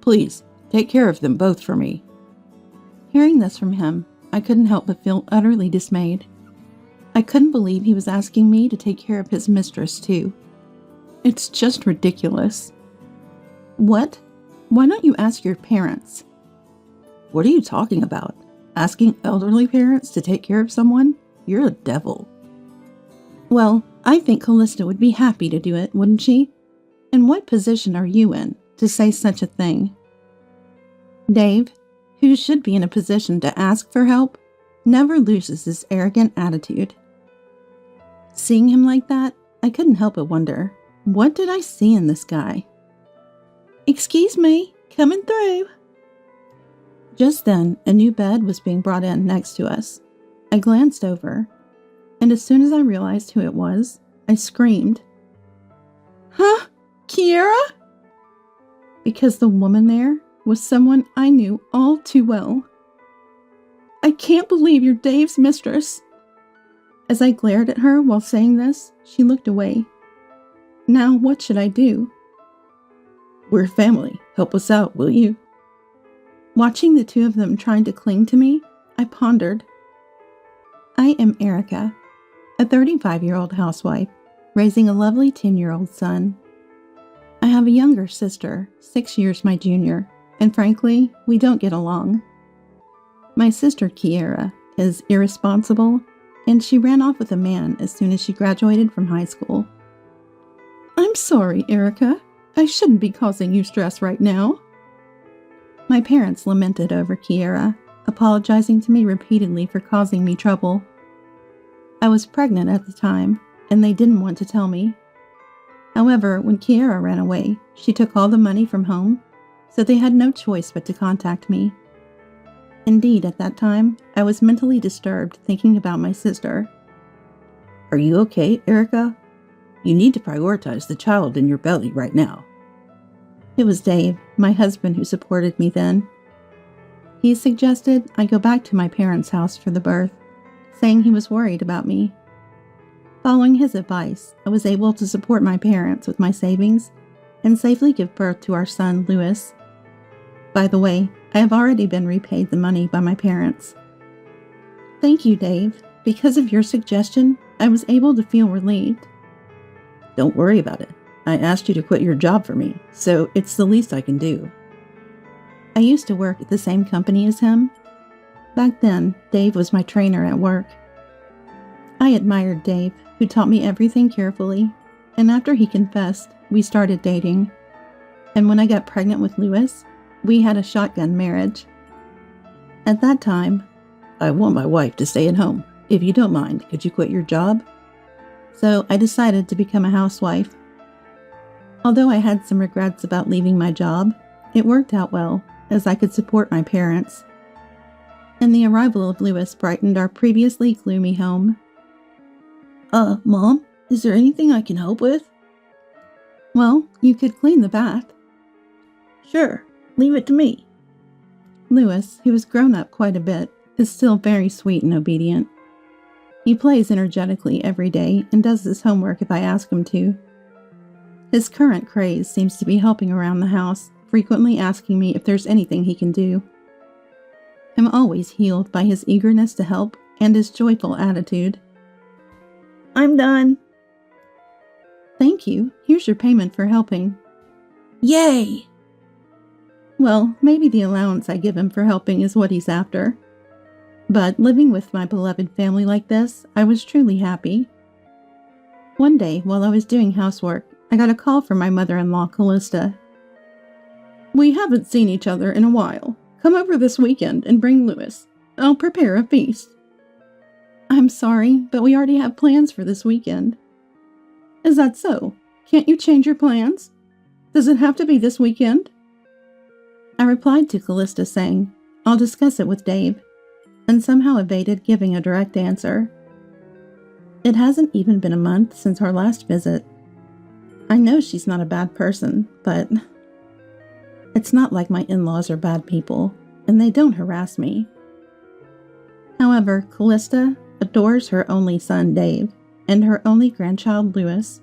Please, take care of them both for me." Hearing this from him, I couldn't help but feel utterly dismayed. I couldn't believe he was asking me to take care of his mistress, too. It's just ridiculous. What? Why don't you ask your parents? What are you talking about? Asking elderly parents to take care of someone? You're a devil. Well, I think Callista would be happy to do it, wouldn't she? And what position are you in to say such a thing? Dave, who should be in a position to ask for help, never loses his arrogant attitude. Seeing him like that, I couldn't help but wonder, what did I see in this guy? "Excuse me, coming through." Just then, a new bed was being brought in next to us. I glanced over, and as soon as I realized who it was, I screamed, "Huh? Kiera?" Because the woman there was someone I knew all too well. "I can't believe you're Dave's mistress." As I glared at her while saying this, she looked away. Now what should I do? "We're family. Help us out, will you?" Watching the two of them trying to cling to me, I pondered. I am Erica, a 35-year-old housewife, raising a lovely 10-year-old son. I have a younger sister, 6 years my junior, and frankly, we don't get along. My sister Kiera is irresponsible, and she ran off with a man as soon as she graduated from high school. "I'm sorry, Erica. I shouldn't be causing you stress right now." My parents lamented over Kiera, apologizing to me repeatedly for causing me trouble. I was pregnant at the time, and they didn't want to tell me. However, when Kiera ran away, she took all the money from home, so they had no choice but to contact me. Indeed, at that time, I was mentally disturbed thinking about my sister. "Are you okay, Erica? You need to prioritize the child in your belly right now." It was Dave, my husband, who supported me then. He suggested I go back to my parents' house for the birth, saying he was worried about me. Following his advice, I was able to support my parents with my savings and safely give birth to our son, Louis. By the way, I have already been repaid the money by my parents. Thank you, Dave. Because of your suggestion, I was able to feel relieved. Don't worry about it. I asked you to quit your job for me, so it's the least I can do. I used to work at the same company as him. Back then, Dave was my trainer at work. I admired Dave, who taught me everything carefully, and after he confessed, we started dating. And when I got pregnant with Louis, we had a shotgun marriage. At that time, "I want my wife to stay at home. If you don't mind, could you quit your job?" So I decided to become a housewife. Although I had some regrets about leaving my job, it worked out well, as I could support my parents. And the arrival of Louis brightened our previously gloomy home. Mom, is there anything I can help with?" "Well, you could clean the bath." "Sure, leave it to me." Louis, who has grown up quite a bit, is still very sweet and obedient. He plays energetically every day and does his homework if I ask him to. His current craze seems to be helping around the house, frequently asking me if there's anything he can do. I'm always healed by his eagerness to help and his joyful attitude. "I'm done." "Thank you. Here's your payment for helping." "Yay!" Well, maybe the allowance I give him for helping is what he's after. But living with my beloved family like this, I was truly happy. One day, while I was doing housework, I got a call from my mother-in-law, Callista. "We haven't seen each other in a while. Come over this weekend and bring Louis. I'll prepare a feast." "I'm sorry, but we already have plans for this weekend." "Is that so? Can't you change your plans? Does it have to be this weekend?" I replied to Callista saying, "I'll discuss it with Dave," and somehow evaded giving a direct answer. It hasn't even been a month since our last visit. I know she's not a bad person, but it's not like my in-laws are bad people, and they don't harass me. However, Callista adores her only son, Dave, and her only grandchild, Louis.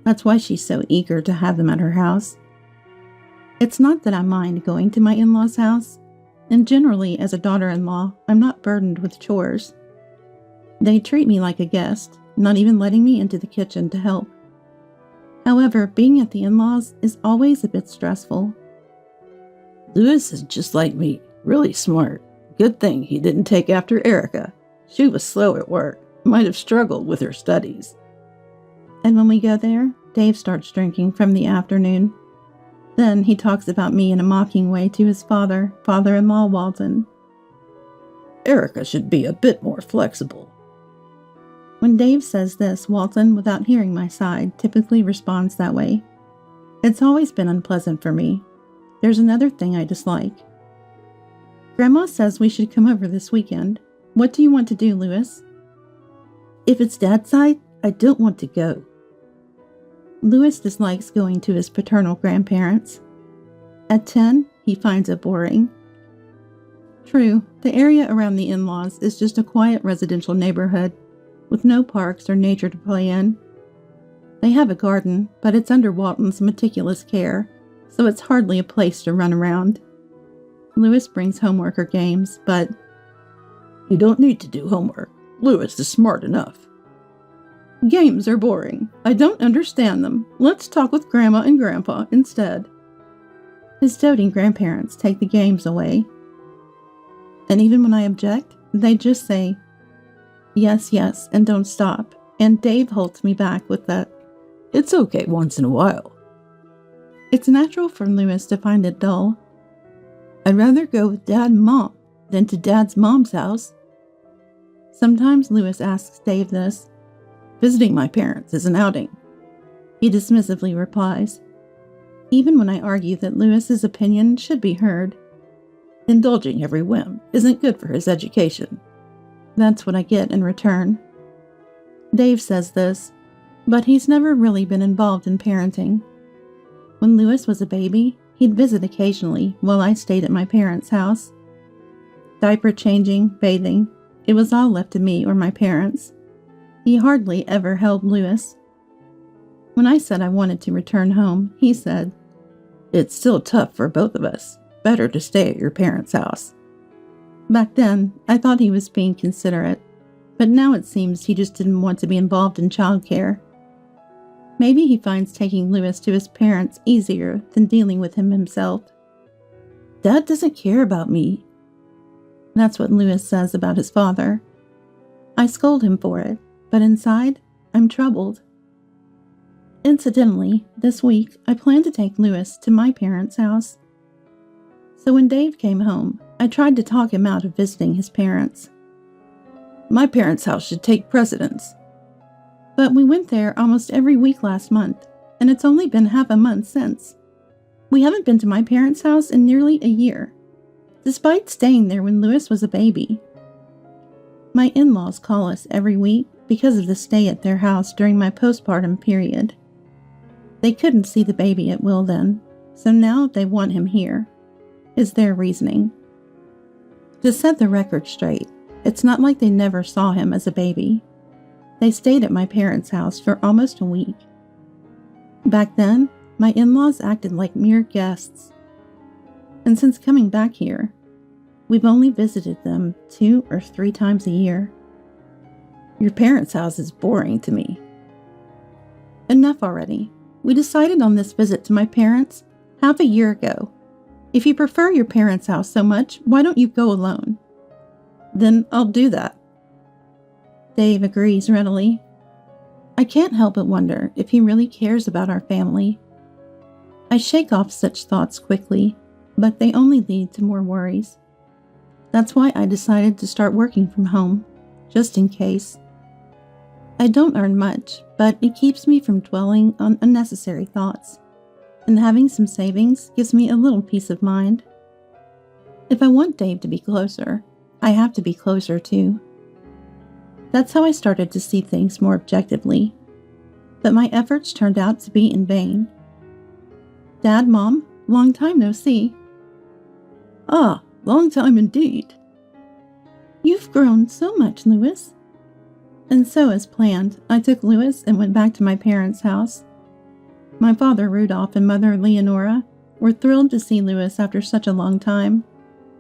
That's why she's so eager to have them at her house. It's not that I mind going to my in-laws' house, and generally, as a daughter-in-law, I'm not burdened with chores. They treat me like a guest, not even letting me into the kitchen to help. However, being at the in-laws is always a bit stressful. Louis is just like me, really smart. Good thing he didn't take after Erica. She was slow at work, might have struggled with her studies. And when we go there, Dave starts drinking from the afternoon. Then he talks about me in a mocking way to his father-in-law Walton. Erica should be a bit more flexible. When Dave says this, Walton, without hearing my side, typically responds that way. It's always been unpleasant for me. There's another thing I dislike. Grandma says we should come over this weekend. What do you want to do, Louis? If it's Dad's side, I don't want to go. Louis dislikes going to his paternal grandparents. At 10, he finds it boring. True, the area around the in-laws is just a quiet residential neighborhood, with no parks or nature to play in. They have a garden, but it's under Walton's meticulous care, so it's hardly a place to run around. Louis brings homework or games, but you don't need to do homework. Louis is smart enough. Games are boring. I don't understand them. Let's talk with Grandma and Grandpa instead. His doting grandparents take the games away. And even when I object, they just say, yes, yes, and don't stop. And Dave holds me back with that, it's okay once in a while. It's natural for Louis to find it dull. I'd rather go with Dad and Mom than to Dad's mom's house. Sometimes Louis asks Dave this. Visiting my parents is an outing. He dismissively replies, even when I argue that Louis's opinion should be heard. Indulging every whim isn't good for his education. That's what I get in return. Dave says this, but he's never really been involved in parenting. When Louis was a baby, he'd visit occasionally while I stayed at my parents' house. Diaper changing, bathing, it was all left to me or my parents. He hardly ever held Louis. When I said I wanted to return home, he said, it's still tough for both of us. Better to stay at your parents' house. Back then, I thought he was being considerate, but now it seems he just didn't want to be involved in childcare. Maybe he finds taking Louis to his parents easier than dealing with him himself. Dad doesn't care about me. That's what Louis says about his father. I scold him for it, but inside, I'm troubled. Incidentally, this week, I plan to take Louis to my parents' house. So when Dave came home, I tried to talk him out of visiting his parents. My parents' house should take precedence. But we went there almost every week last month, and it's only been half a month since. We haven't been to my parents' house in nearly a year, despite staying there when Louis was a baby. My in-laws call us every week because of the stay at their house during my postpartum period. They couldn't see the baby at will then, so now they want him here, is their reasoning. To set the record straight, it's not like they never saw him as a baby. They stayed at my parents' house for almost a week. Back then, my in-laws acted like mere guests. And since coming back here, we've only visited them 2 or 3 times a year. Your parents' house is boring to me. Enough already. We decided on this visit to my parents half a year ago. If you prefer your parents' house so much, why don't you go alone? Then I'll do that. Dave agrees readily. I can't help but wonder if he really cares about our family. I shake off such thoughts quickly, but they only lead to more worries. That's why I decided to start working from home, just in case. I don't earn much, but it keeps me from dwelling on unnecessary thoughts, and having some savings gives me a little peace of mind. If I want Dave to be closer, I have to be closer too. That's how I started to see things more objectively, but my efforts turned out to be in vain. Dad, Mom, long time no see. Ah, long time indeed. You've grown so much, Louis. And so, as planned, I took Louis and went back to my parents' house. My father, Rudolph, and mother, Leonora, were thrilled to see Lewis after such a long time,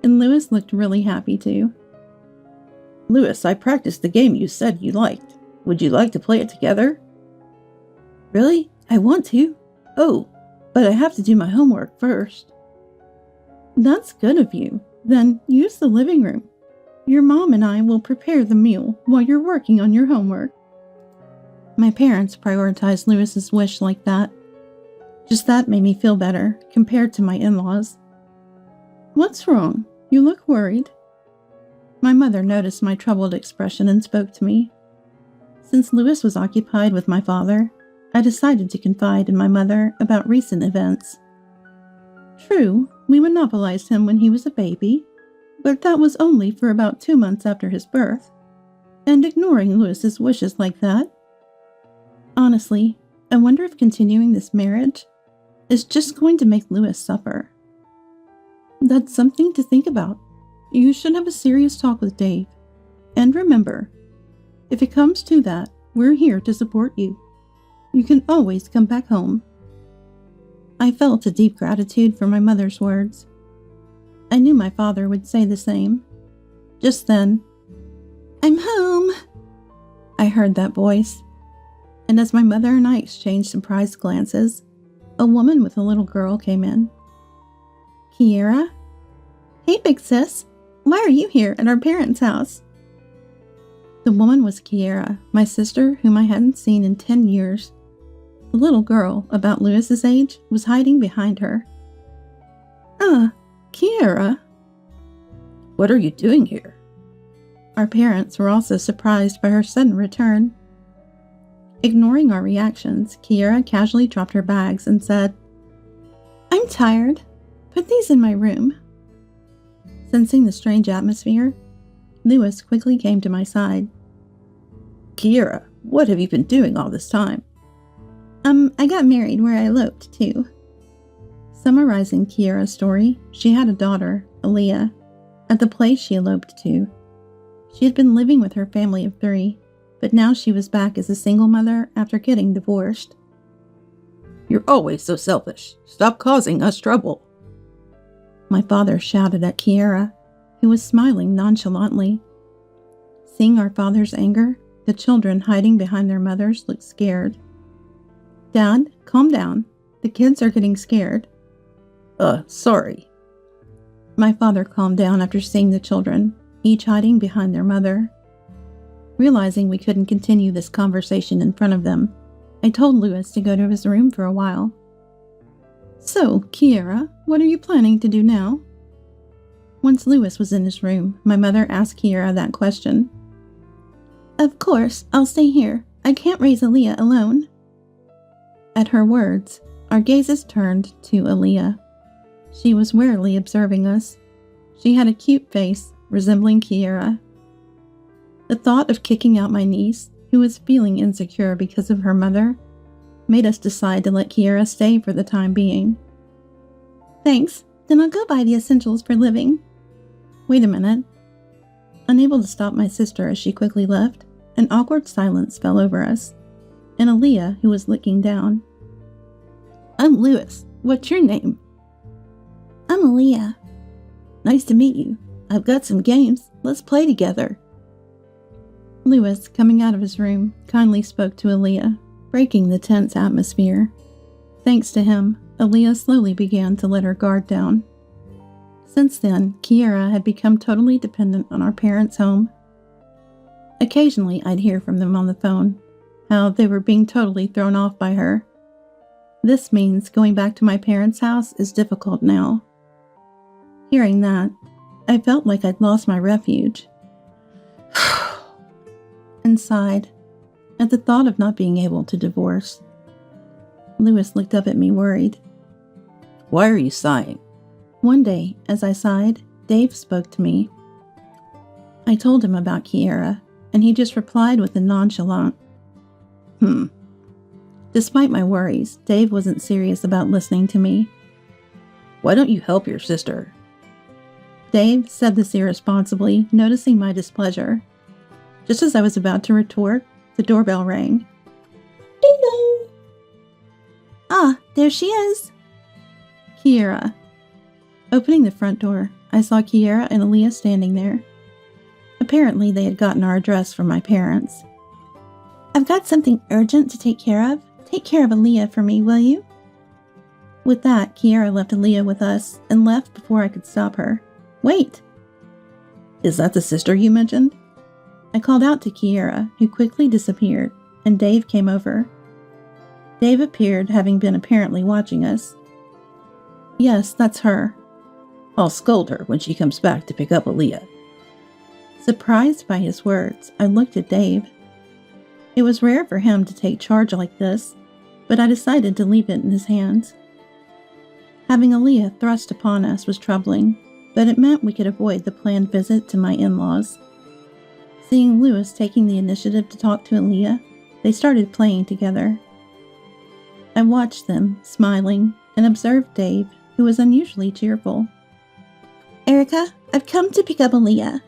and Lewis looked really happy too. Lewis, I practiced the game you said you liked. Would you like to play it together? Really? I want to. Oh, but I have to do my homework first. That's good of you. Then use the living room. Your mom and I will prepare the meal while you're working on your homework. My parents prioritized Lewis's wish like that. Just that made me feel better compared to my in-laws. What's wrong? You look worried. My mother noticed my troubled expression and spoke to me. Since Lewis was occupied with my father, I decided to confide in my mother about recent events. True, we monopolized him when he was a baby, but that was only for about 2 months after his birth. And ignoring Lewis's wishes like that? Honestly, I wonder if continuing this marriage is just going to make Lewis suffer. That's something to think about. You should have a serious talk with Dave. And remember, if it comes to that, we're here to support you. You can always come back home. I felt a deep gratitude for my mother's words. I knew my father would say the same. Just then, "I'm home," I heard that voice. And as my mother and I exchanged surprised glances, a woman with a little girl came in. "Kiera? Hey, big sis. Why are you here at our parents' house?" The woman was Kiera, my sister whom I hadn't seen in 10 years. The little girl, about Lewis's age, was hiding behind her. Kiera? What are you doing here?" Our parents were also surprised by her sudden return. Ignoring our reactions, Kiera casually dropped her bags and said, "I'm tired. Put these in my room." Sensing the strange atmosphere, Lewis quickly came to my side. "Kiera, what have you been doing all this time?" I got married where I eloped, too." Summarizing Kiera's story, she had a daughter, Aaliyah, at the place she eloped to. She had been living with her family of 3, but now she was back as a single mother after getting divorced. "You're always so selfish. Stop causing us trouble." My father shouted at Kiera, who was smiling nonchalantly. Seeing our father's anger, the children hiding behind their mothers looked scared. "Dad, calm down. The kids are getting scared." Sorry." My father calmed down after seeing the children, each hiding behind their mother. Realizing we couldn't continue this conversation in front of them, I told Lewis to go to his room for a while. "So, Kiera, what are you planning to do now?" Once Lewis was in his room, my mother asked Kiera that question. "Of course, I'll stay here. I can't raise Aaliyah alone." At her words, our gazes turned to Aaliyah. She was warily observing us. She had a cute face, resembling Kiera. The thought of kicking out my niece, who was feeling insecure because of her mother, made us decide to let Kiera stay for the time being. "Thanks, then I'll go buy the essentials for living." Wait a minute. Unable to stop my sister as she quickly left, an awkward silence fell over us, and Aaliyah, who was looking down. "I'm Lewis. What's your name?" "I'm Aaliyah." "Nice to meet you. I've got some games. Let's play together." Lewis, coming out of his room, kindly spoke to Aaliyah, breaking the tense atmosphere. Thanks to him, Aaliyah slowly began to let her guard down. Since then, Kiera had become totally dependent on our parents' home. Occasionally, I'd hear from them on the phone, how they were being totally thrown off by her. This means going back to my parents' house is difficult now. Hearing that, I felt like I'd lost my refuge. And sighed at the thought of not being able to divorce. Lewis looked up at me worried. "Why are you sighing?" One day, as I sighed, Dave spoke to me. I told him about Kiera, and he just replied with a nonchalant, Despite my worries, Dave wasn't serious about listening to me. "Why don't you help your sister?" Dave said this irresponsibly, noticing my displeasure. Just as I was about to retort, the doorbell rang. "Ding dong!" "Ah, there she is." Kiera. Opening the front door, I saw Kiera and Aaliyah standing there. Apparently, they had gotten our address from my parents. I've got something urgent to take care of. Take care of Aaliyah for me, will you? With that, Kiera left Aaliyah with us and left before I could stop her. Wait! Is that the sister you mentioned? I called out to Kiera, who quickly disappeared, and Dave came over. Dave appeared, having been apparently watching us. Yes, that's her. I'll scold her when she comes back to pick up Aaliyah. Surprised by his words, I looked at Dave. It was rare for him to take charge like this, but I decided to leave it in his hands. Having Aaliyah thrust upon us was troubling, but it meant we could avoid the planned visit to my in-laws. Seeing Lewis taking the initiative to talk to Aaliyah, they started playing together. I watched them, smiling, and observed Dave, who was unusually cheerful. Erica, I've come to pick up Aaliyah.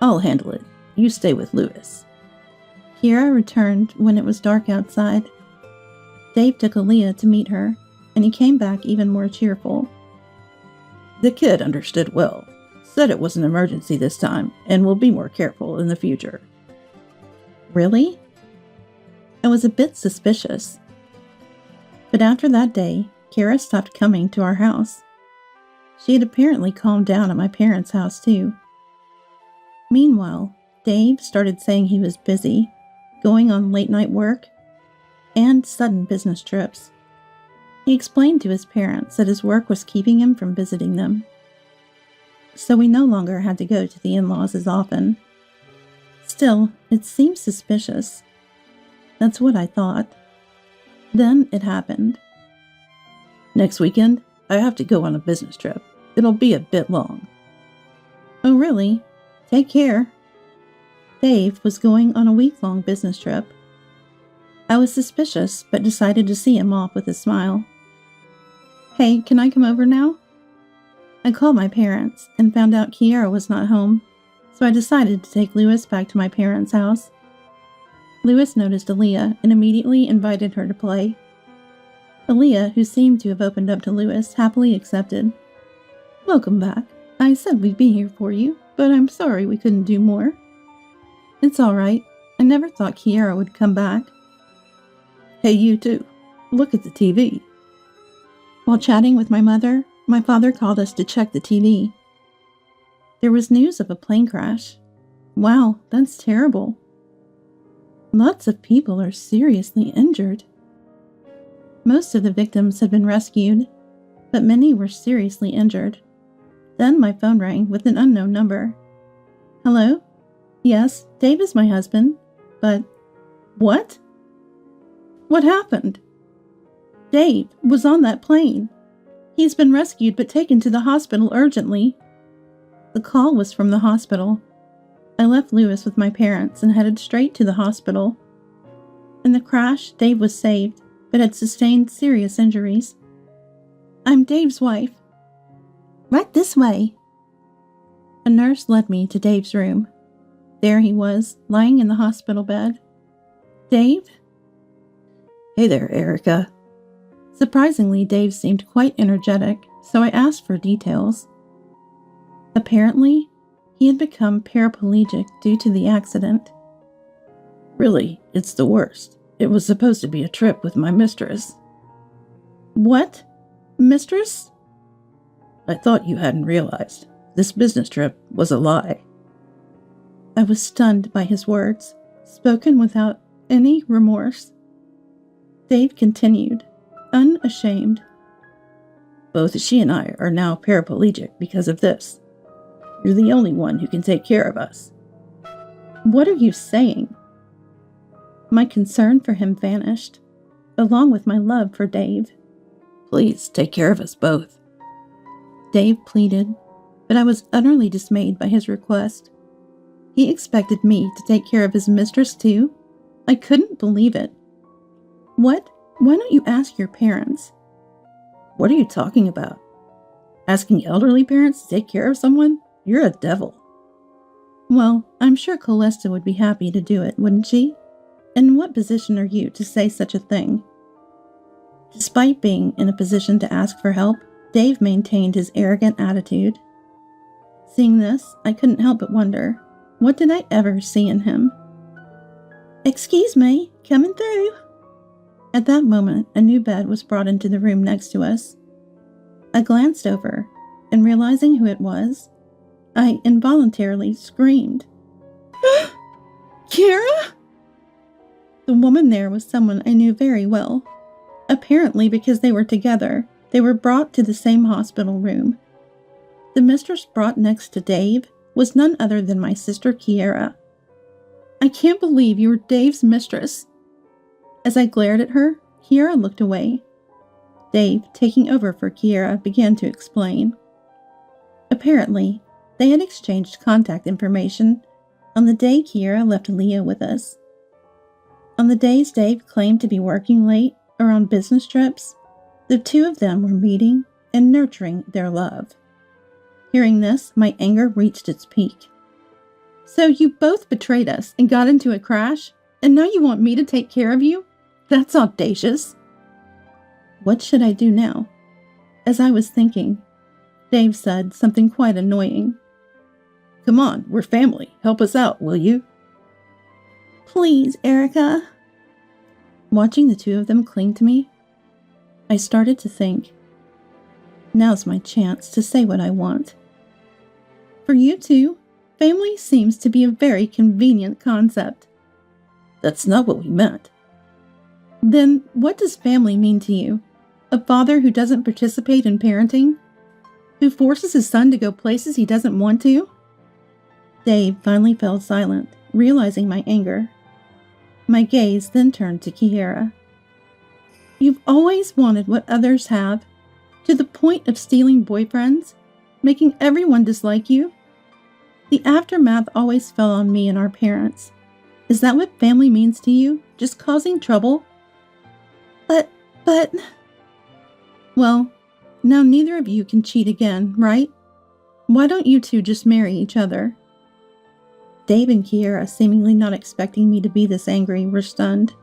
I'll handle it. You stay with Lewis. Kiera returned when it was dark outside. Dave took Aaliyah to meet her, and he came back even more cheerful. The kid understood well, said it was an emergency this time, and will be more careful in the future. Really? I was a bit suspicious. But after that day, Kiera stopped coming to our house. She had apparently calmed down at my parents' house too. Meanwhile, Dave started saying he was busy, going on late-night work, and sudden business trips. He explained to his parents that his work was keeping him from visiting them. So we no longer had to go to the in-laws as often. Still, it seemed suspicious. That's what I thought. Then it happened. Next weekend, I have to go on a business trip. It'll be a bit long. Oh, really? Take care. Dave was going on a week-long business trip. I was suspicious, but decided to see him off with a smile. Hey, can I come over now? I called my parents and found out Kiera was not home, so I decided to take Lewis back to my parents' house. Lewis noticed Aaliyah and immediately invited her to play. Aaliyah, who seemed to have opened up to Lewis, happily accepted. Welcome back. I said we'd be here for you, but I'm sorry we couldn't do more. It's all right. I never thought Kiera would come back. Hey, you too. Look at the TV. While chatting with my mother, my father called us to check the TV. There was news of a plane crash. Wow, that's terrible. Lots of people are seriously injured. Most of the victims had been rescued, but many were seriously injured. Then my phone rang with an unknown number. Hello? Yes, Dave is my husband, but... What? What happened? Dave was on that plane. He's been rescued but taken to the hospital urgently. The call was from the hospital. I left Lewis with my parents and headed straight to the hospital. In the crash, Dave was saved, but had sustained serious injuries. I'm Dave's wife. Right this way. A nurse led me to Dave's room. There he was, lying in the hospital bed. Dave? Hey there, Erica. Surprisingly, Dave seemed quite energetic, so I asked for details. Apparently, he had become paraplegic due to the accident. Really, it's the worst. It was supposed to be a trip with my mistress. What? Mistress? I thought you hadn't realized. This business trip was a lie. I was stunned by his words, spoken without any remorse. Dave continued, unashamed. Both she and I are now paraplegic because of this. You're the only one who can take care of us. What are you saying? My concern for him vanished, along with my love for Dave. Please take care of us both. Dave pleaded, but I was utterly dismayed by his request. He expected me to take care of his mistress too? I couldn't believe it. What? Why don't you ask your parents? What are you talking about? Asking elderly parents to take care of someone? You're a devil. Well, I'm sure Callista would be happy to do it, wouldn't she? In what position are you to say such a thing? Despite being in a position to ask for help, Dave maintained his arrogant attitude. Seeing this, I couldn't help but wonder, what did I ever see in him? "Excuse me, coming through." At that moment, a new bed was brought into the room next to us. I glanced over, and realizing who it was, I involuntarily screamed. "Kira?" The woman there was someone I knew very well. Apparently, because they were together, they were brought to the same hospital room. The mistress brought next to Dave was none other than my sister Kiera. "I can't believe you were Dave's mistress." As I glared at her, Kiera looked away. Dave, taking over for Kiera, began to explain. Apparently, they had exchanged contact information on the day Kiera left Leah with us. On the days Dave claimed to be working late or on business trips, the two of them were meeting and nurturing their love. Hearing this, my anger reached its peak. "So you both betrayed us and got into a crash, and now you want me to take care of you? That's audacious." What should I do now? As I was thinking, Dave said something quite annoying. "Come on, we're family. Help us out, will you?" "Please, Erica." Watching the two of them cling to me, I started to think, now's my chance to say what I want. For you two, family seems to be a very convenient concept. "That's not what we meant." Then what does family mean to you? A father who doesn't participate in parenting? Who forces his son to go places he doesn't want to? Dave finally fell silent, realizing my anger. My gaze then turned to Kiera. "You've always wanted what others have, to the point of stealing boyfriends, making everyone dislike you. The aftermath always fell on me and our parents. Is that what family means to you? Just causing trouble?" But... Well, now neither of you can cheat again, right? Why don't you two just marry each other? Dave and Kiera, seemingly not expecting me to be this angry, were stunned.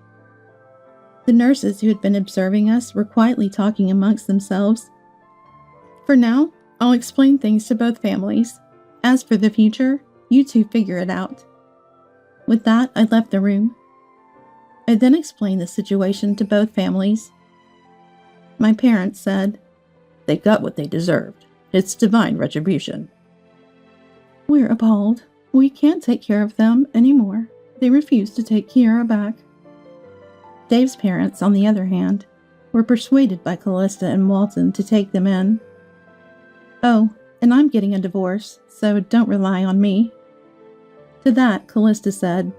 The nurses who had been observing us were quietly talking amongst themselves. "For now, I'll explain things to both families. As for the future, you two figure it out." With that, I left the room. I then explained the situation to both families. My parents said, "They got what they deserved. It's divine retribution." "We're appalled. We can't take care of them anymore. They refuse to take Kiera back." Dave's parents, on the other hand, were persuaded by Callista and Walton to take them in. "Oh, and I'm getting a divorce, so don't rely on me." To that, Callista said,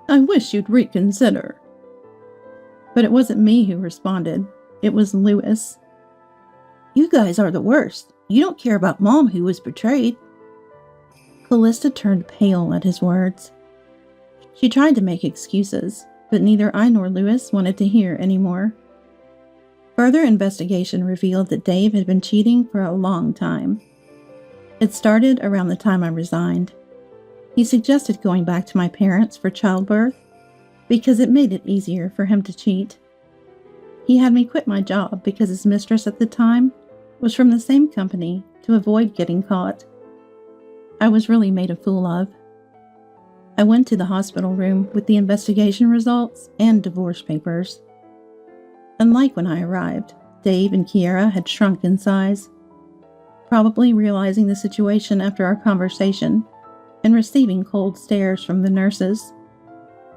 "I wish you'd reconsider." But it wasn't me who responded. It was Lewis. "You guys are the worst. You don't care about Mom, who was betrayed." Callista turned pale at his words. She tried to make excuses, but neither I nor Lewis wanted to hear anymore. Further investigation revealed that Dave had been cheating for a long time. It started around the time I resigned. He suggested going back to my parents for childbirth because it made it easier for him to cheat. He had me quit my job because his mistress at the time was from the same company to avoid getting caught. I was really made a fool of. I went to the hospital room with the investigation results and divorce papers. Unlike when I arrived, Dave and Kiera had shrunk in size, probably realizing the situation after our conversation and receiving cold stares from the nurses.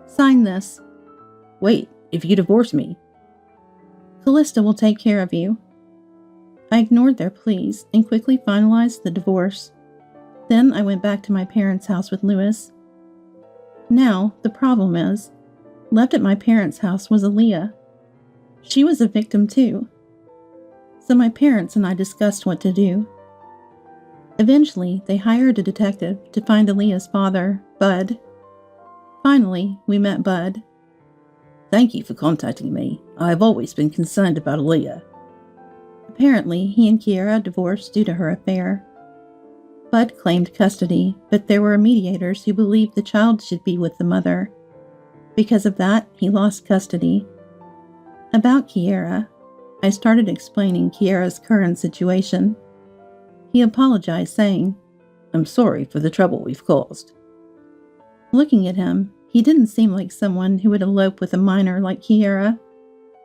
"Sign this." "Wait, if you divorce me." "Callista will take care of you." I ignored their pleas and quickly finalized the divorce. Then I went back to my parents' house with Lewis. Now, the problem is, left at my parents' house was Aaliyah. She was a victim too. So my parents and I discussed what to do. Eventually, they hired a detective to find Aaliyah's father, Bud. Finally, we met Bud. "Thank you for contacting me. I've always been concerned about Aaliyah." Apparently, he and Kiera divorced due to her affair. Bud claimed custody, but there were mediators who believed the child should be with the mother. Because of that, he lost custody. About Kiera, I started explaining Kiara's current situation. He apologized, saying, "I'm sorry for the trouble we've caused." Looking at him, he didn't seem like someone who would elope with a minor like Kiara,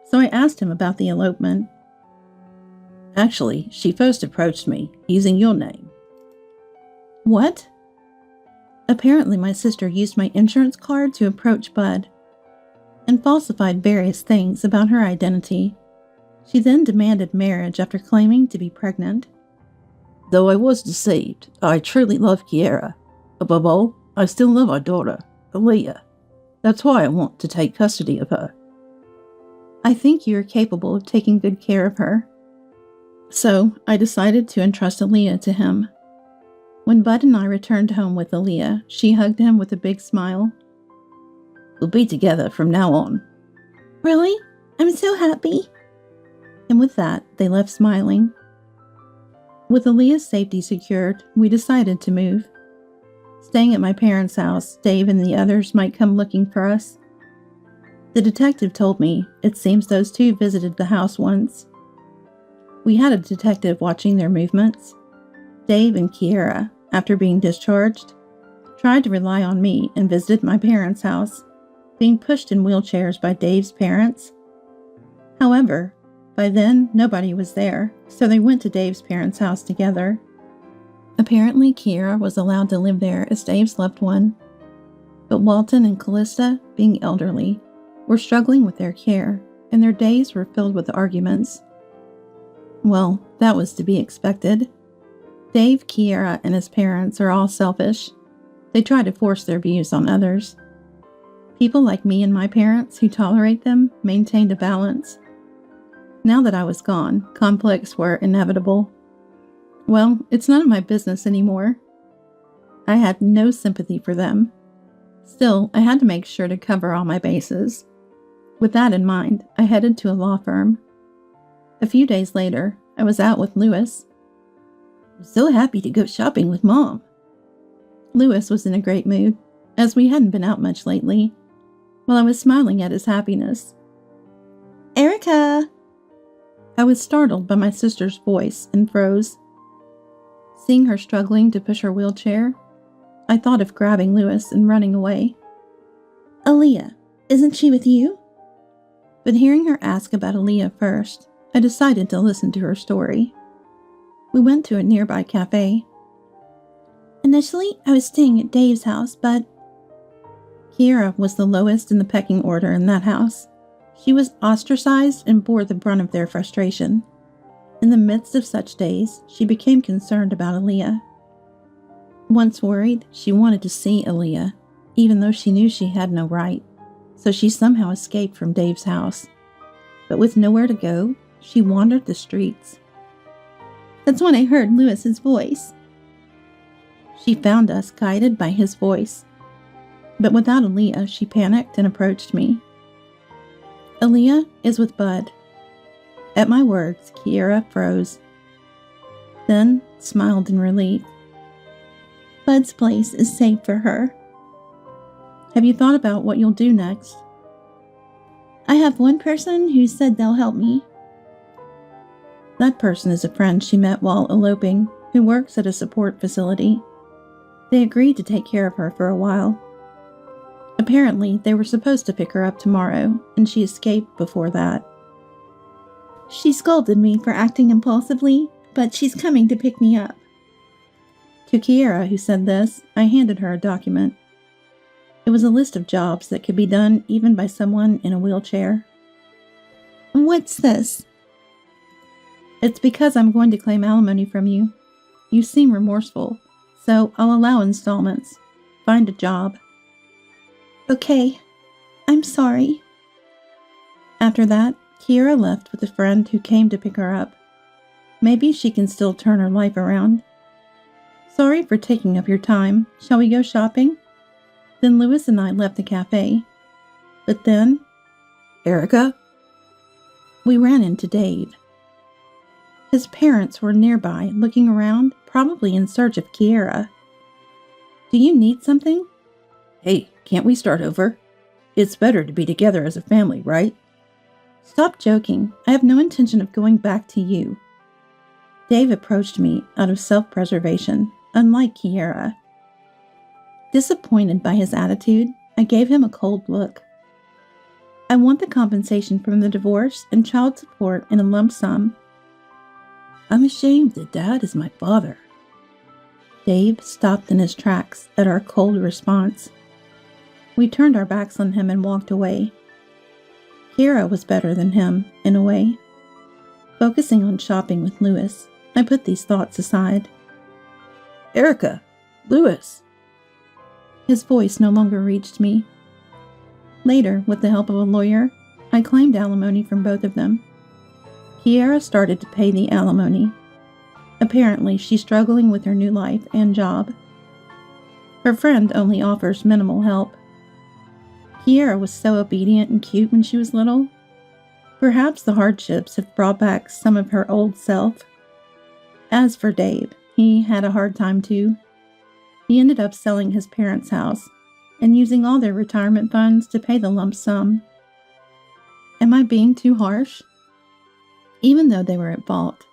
so I asked him about the elopement. "Actually, she first approached me, using your name." What? Apparently my sister used my insurance card to approach Bud and falsified various things about her identity. She then demanded marriage after claiming to be pregnant. "Though I was deceived, I truly love Kiara. Above all, I still love our daughter, Aaliyah. That's why I want to take custody of her." I think you are capable of taking good care of her. So I decided to entrust Aaliyah to him. When Bud and I returned home with Aaliyah, she hugged him with a big smile. "We'll be together from now on." Really? I'm so happy. And with that, they left smiling. With Aaliyah's safety secured, we decided to move. Staying at my parents' house, Dave and the others might come looking for us. The detective told me it seems those two visited the house once. We had a detective watching their movements. Dave and Kiara, after being discharged, tried to rely on me and visited my parents' house, being pushed in wheelchairs by Dave's parents. However, by then nobody was there, so they went to Dave's parents' house together. Apparently, Kiara was allowed to live there as Dave's loved one, but Walton and Callista, being elderly, were struggling with their care, and their days were filled with arguments. Well, that was to be expected. Dave, Kiara, and his parents are all selfish. They try to force their views on others. People like me and my parents who tolerate them maintained a balance. Now that I was gone, conflicts were inevitable. Well, it's none of my business anymore. I had no sympathy for them. Still, I had to make sure to cover all my bases. With that in mind, I headed to a law firm. A few days later, I was out with Lewis. "I'm so happy to go shopping with Mom." Lewis was in a great mood, as we hadn't been out much lately, while I was smiling at his happiness. "Erica!" I was startled by my sister's voice and froze. Seeing her struggling to push her wheelchair, I thought of grabbing Lewis and running away. "Aaliyah, isn't she with you?" But hearing her ask about Aaliyah first, I decided to listen to her story. We went to a nearby cafe. "Initially, I was staying at Dave's house, but..." Kiara was the lowest in the pecking order in that house. She was ostracized and bore the brunt of their frustration. In the midst of such days, she became concerned about Aaliyah. Once worried, she wanted to see Aaliyah, even though she knew she had no right, so she somehow escaped from Dave's house. But with nowhere to go, she wandered the streets. That's when I heard Lewis's voice. She found us guided by his voice. But without Aaliyah, she panicked and approached me. "Aaliyah is with Bud." At my words, Kiara froze, then smiled in relief. "Bud's place is safe for her." "Have you thought about what you'll do next?" "I have one person who said they'll help me." That person is a friend she met while eloping, who works at a support facility. They agreed to take care of her for a while. Apparently, they were supposed to pick her up tomorrow, and she escaped before that. "She scolded me for acting impulsively, but she's coming to pick me up." To Kiara, who said this, I handed her a document. It was a list of jobs that could be done even by someone in a wheelchair. "What's this?" "It's because I'm going to claim alimony from you. You seem remorseful, so I'll allow installments. Find a job." "Okay, I'm sorry." After that, Kiara left with a friend who came to pick her up. Maybe she can still turn her life around. "Sorry for taking up your time. Shall we go shopping?" Then Lewis and I left the cafe. But then, "Erica?" we ran into Dave. His parents were nearby, looking around, probably in search of Kiara. "Do you need something?" "Hey, can't we start over? It's better to be together as a family, right?" Stop joking. I have no intention of going back to you. Dave approached me out of self-preservation, unlike Kiera. Disappointed by his attitude, I gave him a cold look. I want the compensation from the divorce and child support in a lump sum. I'm ashamed that Dad is my father. Dave stopped in his tracks at our cold response. We turned our backs on him and walked away. Kiera was better than him, in a way. Focusing on shopping with Lewis, I put these thoughts aside. Erica! Lewis! His voice no longer reached me. Later, with the help of a lawyer, I claimed alimony from both of them. Kiera started to pay the alimony. Apparently, she's struggling with her new life and job. Her friend only offers minimal help. Kiera was so obedient and cute when she was little. Perhaps the hardships have brought back some of her old self. As for Dave, he had a hard time too. He ended up selling his parents' house and using all their retirement funds to pay the lump sum. Am I being too harsh? Even though they were at fault,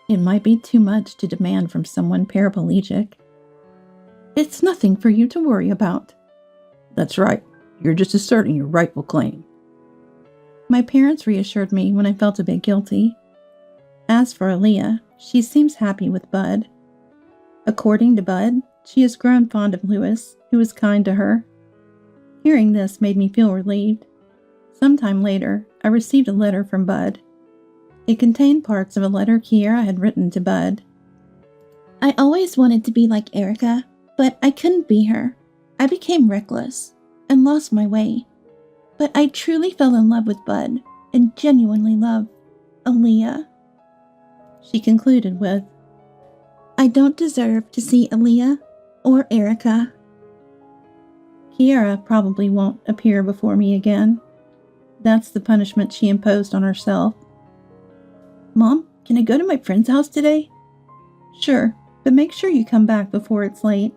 it might be too much to demand from someone paraplegic. It's nothing for you to worry about. That's right. You're just asserting your rightful claim. My parents reassured me when I felt a bit guilty. As for Aaliyah, she seems happy with Bud. According to Bud, she has grown fond of Lewis, who is kind to her. Hearing this made me feel relieved. Sometime later, I received a letter from Bud. It contained parts of a letter Kiera had written to Bud. I always wanted to be like Erica, but I couldn't be her. I became reckless and lost my way. But I truly fell in love with Bud and genuinely love Aaliyah. She concluded with, I don't deserve to see Aaliyah or Erica. Kiera probably won't appear before me again. That's the punishment she imposed on herself. Mom, can I go to my friend's house today? Sure, but make sure you come back before it's late.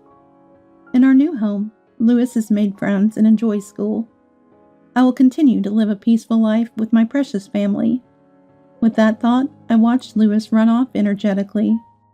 In our new home, Lewis has made friends and enjoys school. I will continue to live a peaceful life with my precious family. With that thought, I watched Lewis run off energetically